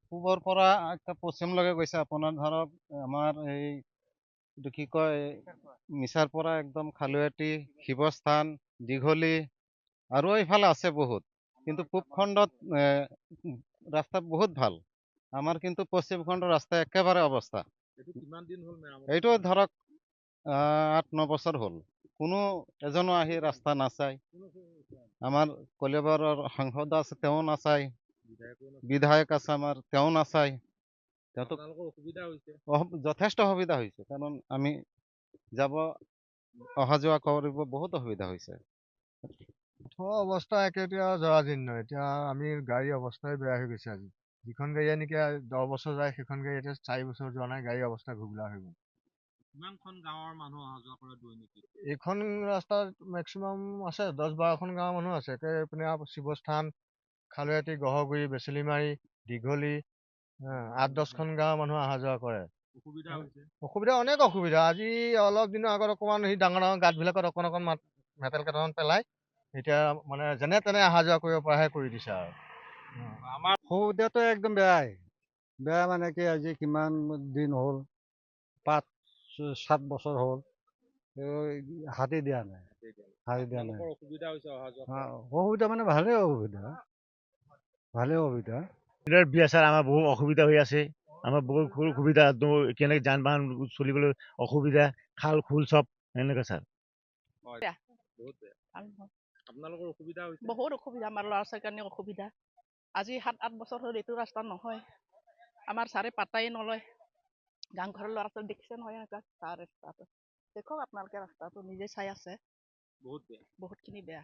পূবৰ পৰা একটা পশ্চিমলৈকে গৈছে আপোনাৰ ধৰক আমাৰ এইটো কি কয় মিছাৰ পৰা একদম খালুৱাটি, শিৱস্থান, দীঘলী আৰু এইফালে আছে বহুত। কিন্তু পূব খণ্ডত ৰাস্তা বহুত ভাল। আমাৰ কিন্তু পশ্চিম খণ্ডৰ ৰাস্তা একেবাৰে অৱস্থা। এইটো ধৰক ৮-৯ বছৰ হ'ল। কোনো এজনো আহি ৰাস্তা নাচায়। আমাৰ কলিয়াবৰৰ সাংসদ আছে, তেওঁ নাচায়। বিধায়ক আছে আমাৰ, তেওঁ নাচায়। যথেষ্ট অসুবিধা হৈছে, কাৰণ আমি যাব অহা যোৱা কৰিব বহুত অসুবিধা হৈছে। অৱস্থা একেবাৰে জৰাজীৰ্ণ। এতিয়া আমি গাড়ী অৱস্থাই বেয়া হৈ গৈছে আজি। যিখন গাড়ীয়ে নেকি 10 বছৰ যায়, সেইখন গাড়ী এতিয়া 4 বছৰ যোৱা নাই, গাড়ীৰ অৱস্থা ঘুগলা হৈ গ'ল। কিমানখন গাঁৱৰ মানুহ অহা যোৱা কৰে দৈনিক? এইখন ৰাস্তাত মেক্সিমাম আছে 10-12খন গাঁৱৰ মানুহ আছে। এইপিনে শিৱস্থান, খালুৱাটি, গহগুৰি, বেচেলিমাৰী, দীঘলী 8-10খন গাঁৱৰ মানুহ অহা যোৱা কৰে। অসুবিধা অনেক অসুবিধা। আজি অলপ দিনৰ আগত অকণমান সেই ডাঙৰ ডাঙৰ গাঁতবিলাকত অকণ মেটেল কেইটামান পেলাই এতিয়া মানে যেনে তেনে অহা যোৱা কৰিব পৰাহে কৰি দিছে আৰু। আমাৰ সুবিধাটো একদম বেয়াই। বেয়া মানে কি, আজি কিমান দিন হ'ল, 5-7 বছৰ হ'ল, হাতী দিয়া নাই। অসুবিধা মানে ভালেই অসুবিধা। বিয়া ছাৰ আমাৰ বহুত অসুবিধা হৈ আছে। আমাৰ বহুত অসুবিধা, কেনেকে যান বাহন চলিবলৈ অসুবিধা, খাল খুল চব এনেকুৱা ছাৰ। আপোনালোকৰ অসুবিধা হৈছে? বহুত অসুবিধা, আমাৰ ল'ৰা ছোৱালীৰ কাৰণে অসুবিধা। আজি 7-8 বছৰ হ'ল এইটো ৰাস্তা নহয়। আমাৰ ছাৰে পাত্তাই নলয়। গাঁও ঘৰৰ ল'ৰা ছোৱালী দেখিছে নহয় এনেকুৱা ৰাস্তাটো। দেখক আপোনালোকে ৰাস্তাটো নিজে চাই আছে, বহুতখিনি বেয়া।